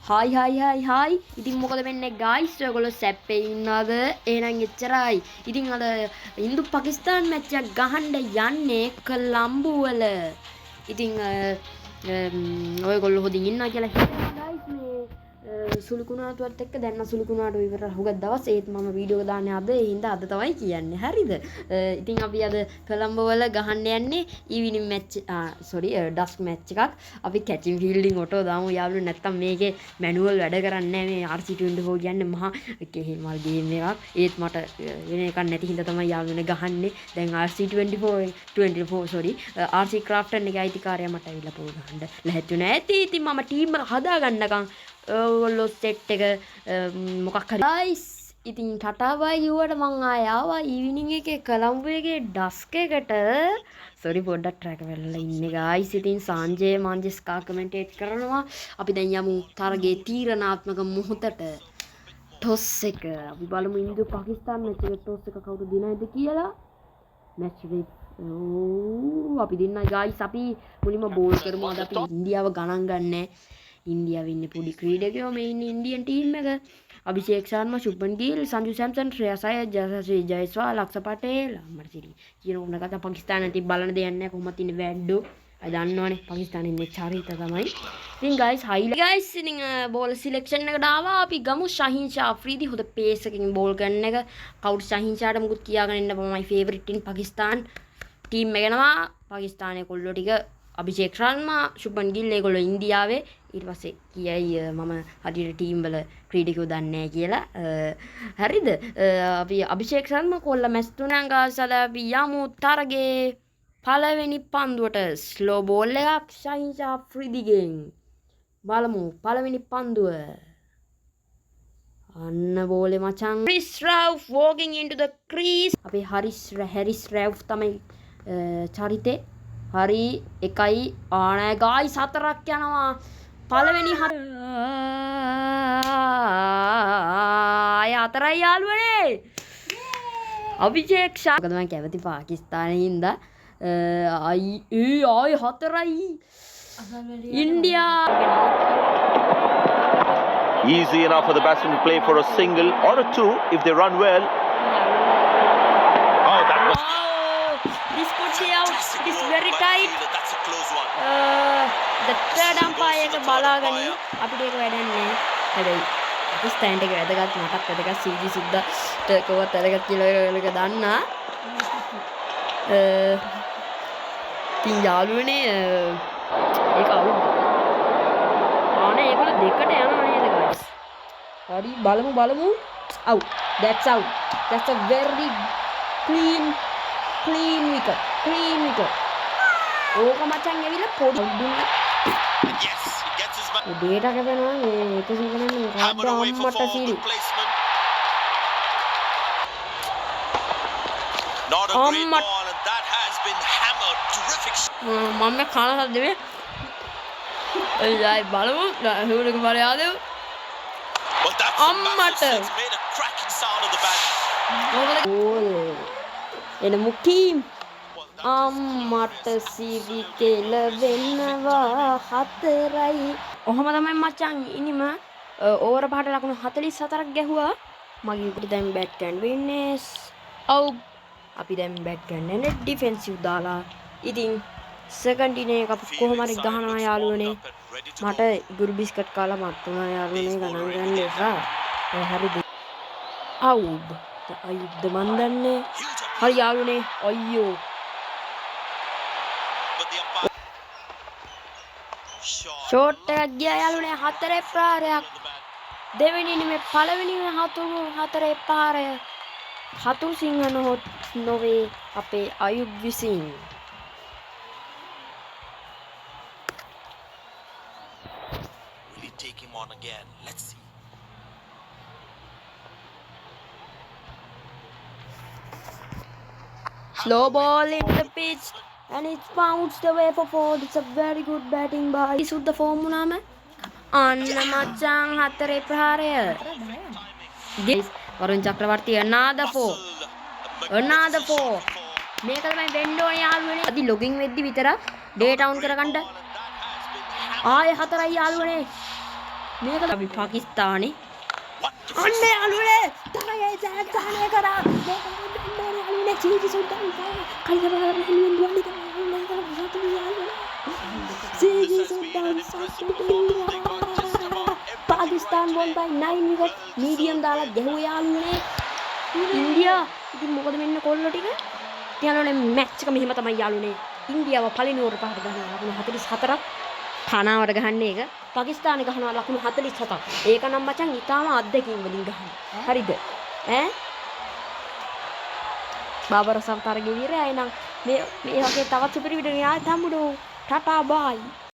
Hi ඉතින් මොකද වෙන්නේ ගයිස් ඔයගොල්ලෝ සැප්පේ ඉන්නවද එහෙනම් එච්චරයි ඉතින් අද ඉන්දු පාකිස්තාන් මැච් එකක් ගහන්න යන්නේ කොලම්බෝ වල ඉතින් ඔයගොල්ලෝ හොදින් ඉන්නවා කියලා හිතනවා ගයිස් මේ සුළුකුණාටුවත් එක්ක දැන් නම් සුළුකුණාටු ඉවර හුඟක් දවස් ඒත් මම වීඩියෝ එක දාන්නේ අද ඒ හින්දා අද තමයි කියන්නේ හරිද ඉතින් අපි අද කොලම්බෝ වල ගහන්න යන්නේ ඊවිනිං මැච් ඩස්ක් මැච් එකක් අපි කැචින් ෆීල්ඩින් ඔටෝ දාමු යාළුවෝ නැත්තම් මේකේ මැනුවල් වැඩ කරන්නේ නැහැ මේ RC24 කියන්නේ මහා කෙහෙමල් ගේම් එකක් ඒත් මට වෙන එකක් නැති හින්දා තමයි යාළුවනේ ගහන්නේ දැන් RC ක්‍රාෆ්ටන් එකේ අයිතිකාරයා මට ඇවිල්ලා පොල් ගහන්න ලැහැත්තු නැහැ ඉතින් මම ටීම් එක හදා ගන්නකම් ඔයගොල්ලෝ සෙට් එක මොකක් හරි ගයිස් ඉතින් ටටා බයි කිව්වට මං ආයෙ ආවා ඊවිනිං එකේ කොලම්බෝ එකේ ඩස්ක් එකට සෝරි පොඩ්ඩක් ට්‍රැක් වෙලා ඉන්නේ ගයිස් ඉතින් සංජය මන්ජස්කා කමෙන්ටේට් කරනවා අපි දැන් යමු තරගේ තීරණාත්මක මොහොතට ටොස් එක අපි බලමු ඉන්දු පාකිස්තාන් මැච් එකේ ටොස් එක කවුරු දිනයිද කියලා මැච් එක අපි දින්නයි ගයිස් අපි මුලින්ම බෝල් කරමු අද අපි ඉන්දියාව ගණන් ගන්නෑ ඉන්දියාවේ ඉන්න පොඩි ක්‍රීඩකයෝ මේ ඉන්නේ ඉන්දියන් ටීම් එක අභිෂේක් ශර්මා සුබ්මන් ගිල් සංජු සැම්සන් ශ්‍රේයස් අයර් ජයශ්‍රී ජයස්වාල් ලක්ෂ පටේල් අමරසිරි කියන උන කතා පාකිස්තානට බලන්න දෙයක් නැහැ කොහොමද ඉන්නේ වැඩ්ඩෝ අය දන්නවනේ පාකිස්තානේ ඉන්නේ චරිත තමයි ඉතින් ගයිස් හයිලයිට් ගයිස් ඉතින් බෝල් සිලෙක්ෂන් එකට ආවා අපි ගමු ශහීන් ෂා අෆ්‍රීදි හොඳ පේස් එකකින් බෝල් කරන එක කවුරු ශහීන් ෂාට මුකුත් කියාගෙන ඉන්න මමයි ෆේවරිට් ඉන් පාකිස්තාන් ටීම් එක යනවා පාකිස්තානයේ කොල්ලෝ ටික අභිෂේක් ශර්මා සුබ්මන් ගිල් ඒගොල්ලෝ ඉන්දියාවේ ඊට පස්සේ කියයි මම හරියට ටීම් වල ක්‍රීඩකයෝ දන්නේ නැහැ කියලා හරිද අපි අභිෂේක් ශර්මා කොල්ල මැච් තුනක් ගාසලා අපි යමු තරගේ පළවෙනි පන්දුවට ස්ලෝ බෝල් එකක් ශහීන් ෂා අෆ්‍රීදිගෙන් බලමු පළවෙනි පන්දුව අන්න බෝලේ මචං Haris Rauf walking into the crease අපි හැරිස් රවුෆ් තමයි චරිතේ හරි එකයි ආනෑ ගායි සතරක් යනවා පළවෙනි ආය හතරයි යාළුවනේ අභිෂේක් ෂා මොකද මම කැමති පාකිස්තානේ හින්දා ආයි හතරයි India easy enough for the batsman to play for a single or a two if they run well. Oh, that was this could be out. It's very tight. That's a close one. The third umpire එක බලාගනි අපිට ඒක වැඩන්නේ හැබැයි පාකිස්තානට ඒක වැදගත් මටත් වැදගත් සීජි සුද්දාට කොහොමද වැදගත් කියලා ඒක දන්නා ඉතින් යාළුවනේ ඒක අවුල් ආනේ ඒගොල්ලෝ දෙකට යනවා නේද guys හරි බලමු out that's out that's a very clean wicket ඕක මචං ඇවිල්ලා පොඩි දුන්නා Yes, he gets his back. උඩේට කැපෙනවා මේ එක සිංගලෙන් මොකක්ද අම්මට සීරි Not a great ball and that has been hammered. Terrific. මම කන හදේ එයි බලමු හුරුක බලයාදේ Well, that's අම්මට it's made a cracking sound of the bat. එන මුකීම් අම්මට සීරි කෙල වෙනවා හතරයි ඔහම තමයි මචං ඉනිම ඕවර පහට ලකුණු 44ක් ගැහුවා මගේ උඩ දැන් බැට් ගන්න වෙන්නේ ඔව් අපි දැන් බැට් ගන්න ඩිෆෙන්සිව් දාලා ඉතින් සෙකන්ඩ් ඉනිං එක අපි කොහොම හරි ගහනවා යාළුවනේ මට ඉගුරු බිස්කට් කාලා මත් උනා යාළුවනේ ගණන් ගන්න එපා හරිද අවුබ් අයුබ්ද මන් දන්නේ හරි යාළුවනේ අයියෝ ෂෝට් එකක් ගියා යාළුවනේ හතරේ ප්‍රහාරයක් දෙවෙනි ඉනිමේ පළවෙනි හතරේ ප්‍රහාරය හතුරු සිංහ නොවේ අපේ අයුබ් විසින් Will he take him on again? Let's see. Slow ball in the pitch and it's bounced away for four. It's a very good batting by සුද්ධ ෆෝම් වුණාම අන්න මචං හතරේ ප්‍රහාරය වරුණ චක්‍රවර්ති another four මේක තමයි වෙන්න ඕනේ යාළුවනේ අදි ලොගින් වෙද්දි විතර ඩේටා ඔන් කරගන්න ආයෙ හතරයි යාළුවනේ මේක අපි පාකිස්තානේ අන්න යාළුවනේ තරගේ ජයග්‍රහණය කරා යාළුවනේ චීජි සුද්දන් කයිදරගෙන හෙළුවෙන් චීජි සුද්දන් Pakistan won by 9 wicket medium දාලා ගැහුවා යාළුවනේ ඉන්දියා ඉතින් මොකද මෙන්න කොල්ලෝ ටික යාළුවනේ මැච් එක මෙහෙම තමයි යාළුවනේ ඉන්දියාව පළවෙනි ඕවර පහට ගහනවා ලකුණු 44ක් ඨානාවට ගහන්නේ ඒක පාකිස්තානේ ගහනවා ලකුණු 47ක් ඒක නම් මචං ඊටාම අත්දැකීම් වලින් ගහන්නේ හරිද ඈ බාබර සම්තරගේ වීරය එනම් මේ වගේ තවත් සුපිරි වීඩියෝ එකකින් ආයෙත් හම්බුනෝ ටටා බයි